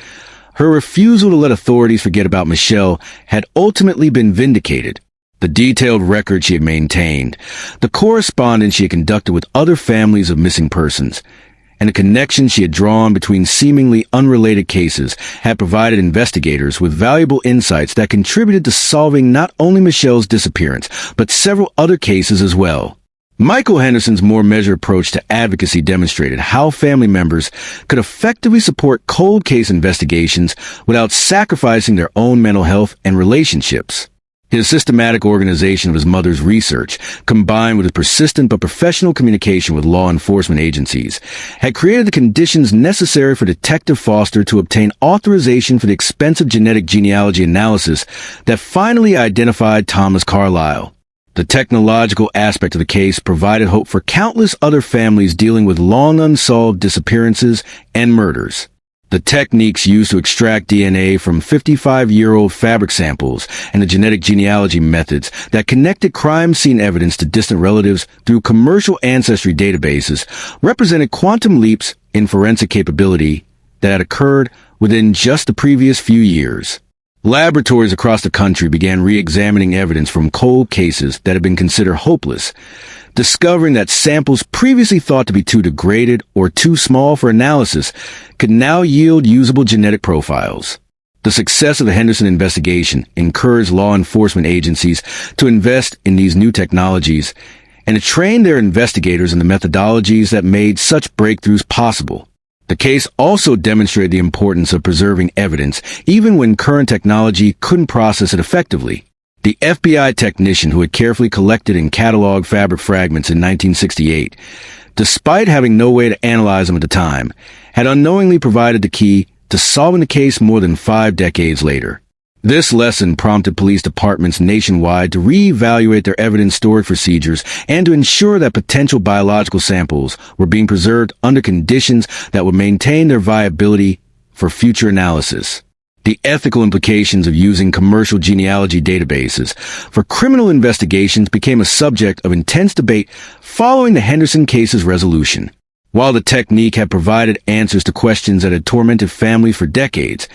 her refusal to let authorities forget about Michelle had ultimately been vindicated. The detailed record she had maintained, the correspondence she had conducted with other families of missing persons, and the connections she had drawn between seemingly unrelated cases had provided investigators with valuable insights that contributed to solving not only Michelle's disappearance, but several other cases as well. Michael Henderson's more measured approach to advocacy demonstrated how family members could effectively support cold case investigations without sacrificing their own mental health and relationships. His systematic organization of his mother's research, combined with his persistent but professional communication with law enforcement agencies, had created the conditions necessary for Detective Foster to obtain authorization for the expensive genetic genealogy analysis that finally identified Thomas Carlyle. The technological aspect of the case provided hope for countless other families dealing with long unsolved disappearances and murders. The techniques used to extract DNA from 55-year-old fabric samples and the genetic genealogy methods that connected crime scene evidence to distant relatives through commercial ancestry databases represented quantum leaps in forensic capability that had occurred within just the previous few years. Laboratories across the country began re-examining evidence from cold cases that had been considered hopeless, discovering that samples previously thought to be too degraded or too small for analysis could now yield usable genetic profiles. The success of the Henderson investigation encouraged law enforcement agencies to invest in these new technologies and to train their investigators in the methodologies that made such breakthroughs possible. The case also demonstrated the importance of preserving evidence even when current technology couldn't process it effectively. The FBI technician who had carefully collected and cataloged fabric fragments in 1968, despite having no way to analyze them at the time, had unknowingly provided the key to solving the case more than 5 decades later. This lesson prompted police departments nationwide to reevaluate their evidence storage procedures and to ensure that potential biological samples were being preserved under conditions that would maintain their viability for future analysis. The ethical implications of using commercial genealogy databases for criminal investigations became a subject of intense debate following the Henderson case's resolution. While the technique had provided answers to questions that had tormented families for decades,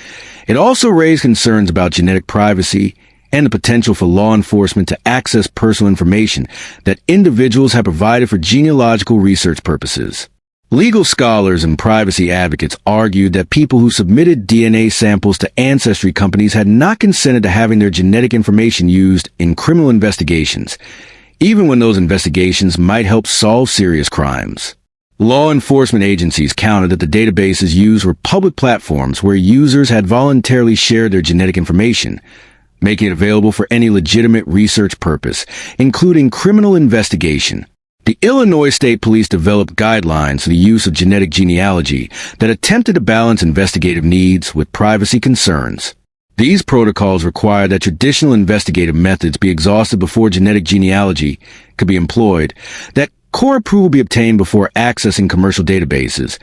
it also raised concerns about genetic privacy and the potential for law enforcement to access personal information that individuals had provided for genealogical research purposes. Legal scholars and privacy advocates argued that people who submitted DNA samples to ancestry companies had not consented to having their genetic information used in criminal investigations, even when those investigations might help solve serious crimes. Law enforcement agencies countered that the databases used were public platforms where users had voluntarily shared their genetic information, making it available for any legitimate research purpose, including criminal investigation. The Illinois State Police developed guidelines for the use of genetic genealogy that attempted to balance investigative needs with privacy concerns. These protocols required that traditional investigative methods be exhausted before genetic genealogy could be employed, that court approval be obtained before accessing commercial databases,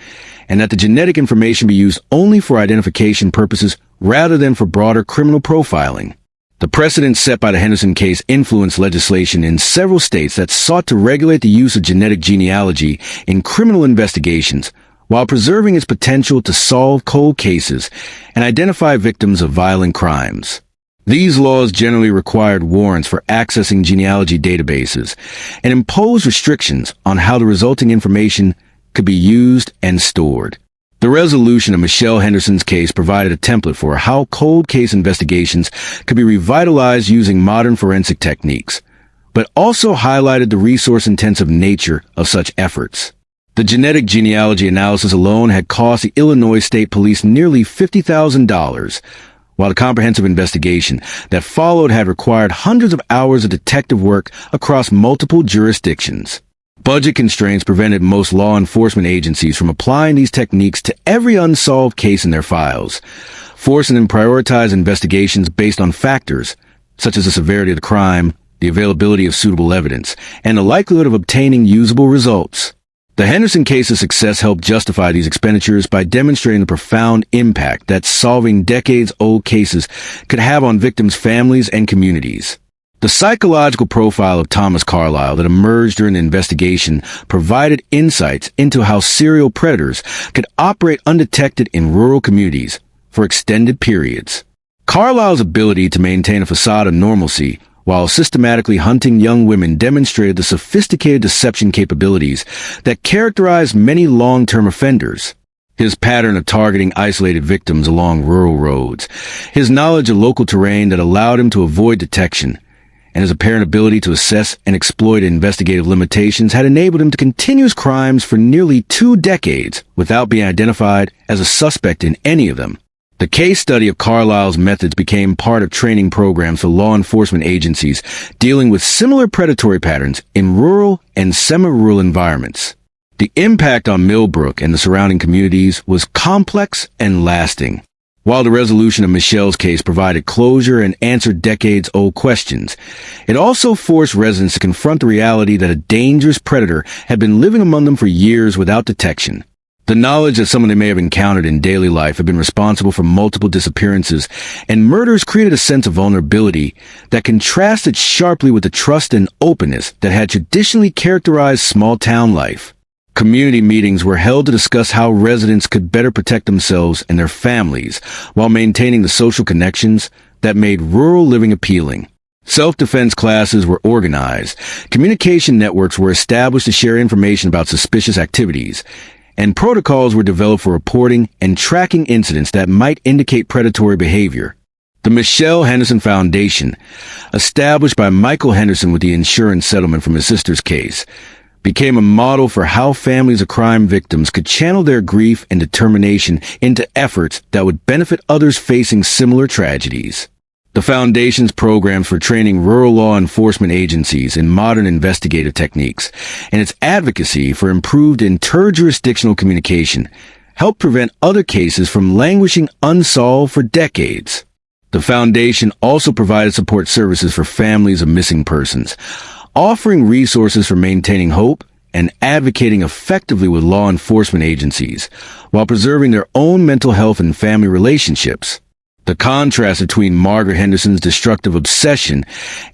and that the genetic information be used only for identification purposes rather than for broader criminal profiling. The precedent set by the Henderson case influenced legislation in several states that sought to regulate the use of genetic genealogy in criminal investigations while preserving its potential to solve cold cases and identify victims of violent crimes. These laws generally required warrants for accessing genealogy databases and imposed restrictions on how the resulting information could be used and stored. The resolution of Michelle Henderson's case provided a template for how cold case investigations could be revitalized using modern forensic techniques, but also highlighted the resource-intensive nature of such efforts. The genetic genealogy analysis alone had cost the Illinois State Police nearly $50,000, while the comprehensive investigation that followed had required hundreds of hours of detective work across multiple jurisdictions. Budget constraints prevented most law enforcement agencies from applying these techniques to every unsolved case in their files, forcing them to prioritize investigations based on factors such as the severity of the crime, the availability of suitable evidence, and the likelihood of obtaining usable results. The Henderson case's success helped justify these expenditures by demonstrating the profound impact that solving decades-old cases could have on victims' families and communities. The psychological profile of Thomas Carlyle that emerged during the investigation provided insights into how serial predators could operate undetected in rural communities for extended periods. Carlyle's ability to maintain a facade of normalcy while systematically hunting young women demonstrated the sophisticated deception capabilities that characterized many long-term offenders. His pattern of targeting isolated victims along rural roads, his knowledge of local terrain that allowed him to avoid detection, and his apparent ability to assess and exploit investigative limitations had enabled him to continue his crimes for nearly 2 decades without being identified as a suspect in any of them. The case study of Carlyle's methods became part of training programs for law enforcement agencies dealing with similar predatory patterns in rural and semi-rural environments. The impact on Millbrook and the surrounding communities was complex and lasting. While the resolution of Michelle's case provided closure and answered decades-old questions, it also forced residents to confront the reality that a dangerous predator had been living among them for years without detection. The knowledge that someone they may have encountered in daily life had been responsible for multiple disappearances and murders created a sense of vulnerability that contrasted sharply with the trust and openness that had traditionally characterized small-town life. Community meetings were held to discuss how residents could better protect themselves and their families while maintaining the social connections that made rural living appealing. Self-defense classes were organized, communication networks were established to share information about suspicious activities, and protocols were developed for reporting and tracking incidents that might indicate predatory behavior. The Michelle Henderson Foundation, established by Michael Henderson with the insurance settlement from his sister's case, became a model for how families of crime victims could channel their grief and determination into efforts that would benefit others facing similar tragedies. The Foundation's programs for training rural law enforcement agencies in modern investigative techniques and its advocacy for improved interjurisdictional communication helped prevent other cases from languishing unsolved for decades. The Foundation also provided support services for families of missing persons, offering resources for maintaining hope and advocating effectively with law enforcement agencies while preserving their own mental health and family relationships. The contrast between Margaret Henderson's destructive obsession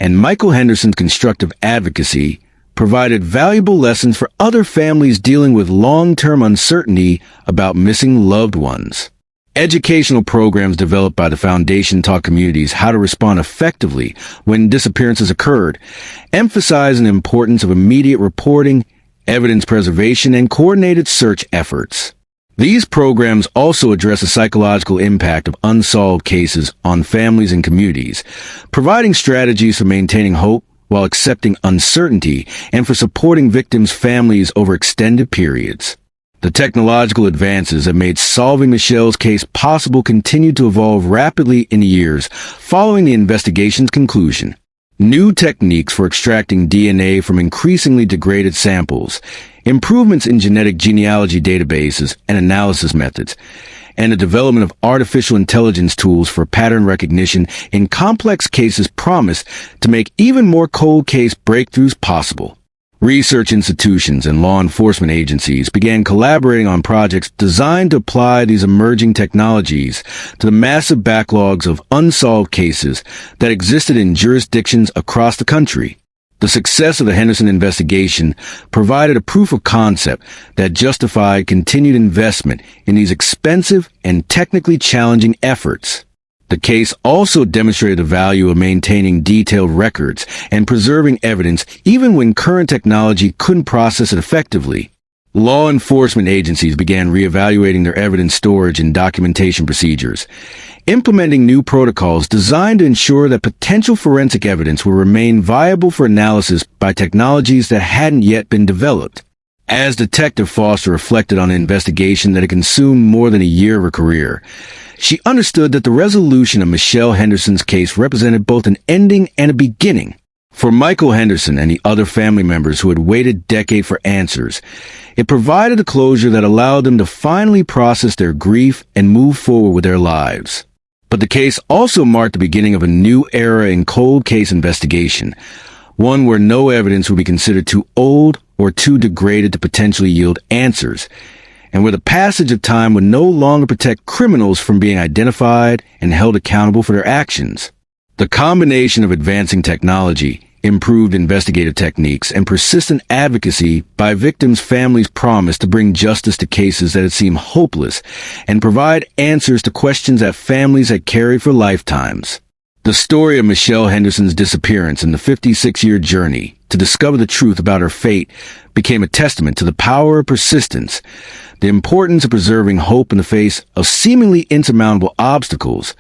and Michael Henderson's constructive advocacy provided valuable lessons for other families dealing with long-term uncertainty about missing loved ones. Educational programs developed by the Foundation taught communities how to respond effectively when disappearances occurred, emphasizing the importance of immediate reporting, evidence preservation, and coordinated search efforts. These programs also address the psychological impact of unsolved cases on families and communities, providing strategies for maintaining hope while accepting uncertainty and for supporting victims' families over extended periods. The technological advances that made solving Michelle's case possible continued to evolve rapidly in the years following the investigation's conclusion. New techniques for extracting DNA from increasingly degraded samples, improvements in genetic genealogy databases and analysis methods, and the development of artificial intelligence tools for pattern recognition in complex cases promised to make even more cold case breakthroughs possible. Research institutions and law enforcement agencies began collaborating on projects designed to apply these emerging technologies to the massive backlogs of unsolved cases that existed in jurisdictions across the country. The success of the Henderson investigation provided a proof of concept that justified continued investment in these expensive and technically challenging efforts. The case also demonstrated the value of maintaining detailed records and preserving evidence even when current technology couldn't process it effectively. Law enforcement agencies began reevaluating their evidence storage and documentation procedures, implementing new protocols designed to ensure that potential forensic evidence will remain viable for analysis by technologies that hadn't yet been developed. As Detective Foster reflected on the investigation that had consumed more than a year of her career, she understood that the resolution of Michelle Henderson's case represented both an ending and a beginning. For Michael Henderson and the other family members who had waited decades for answers, it provided a closure that allowed them to finally process their grief and move forward with their lives. But the case also marked the beginning of a new era in cold case investigation, one where no evidence would be considered too old or too degraded to potentially yield answers, and where the passage of time would no longer protect criminals from being identified and held accountable for their actions. The combination of advancing technology, improved investigative techniques, and persistent advocacy by victims' families promised to bring justice to cases that had seemed hopeless and provide answers to questions that families had carried for lifetimes. The story of Michelle Henderson's disappearance and the 56-year journey to discover the truth about her fate became a testament to the power of persistence, the importance of preserving hope in the face of seemingly insurmountable obstacles,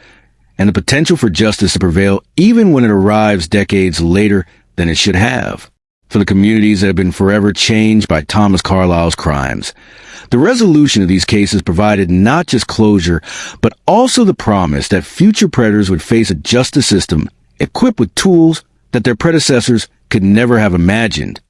and the potential for justice to prevail even when it arrives decades later than it should have. For the communities that have been forever changed by Thomas Carlyle's crimes, the resolution of these cases provided not just closure, but also the promise that future predators would face a justice system equipped with tools that their predecessors could never have imagined.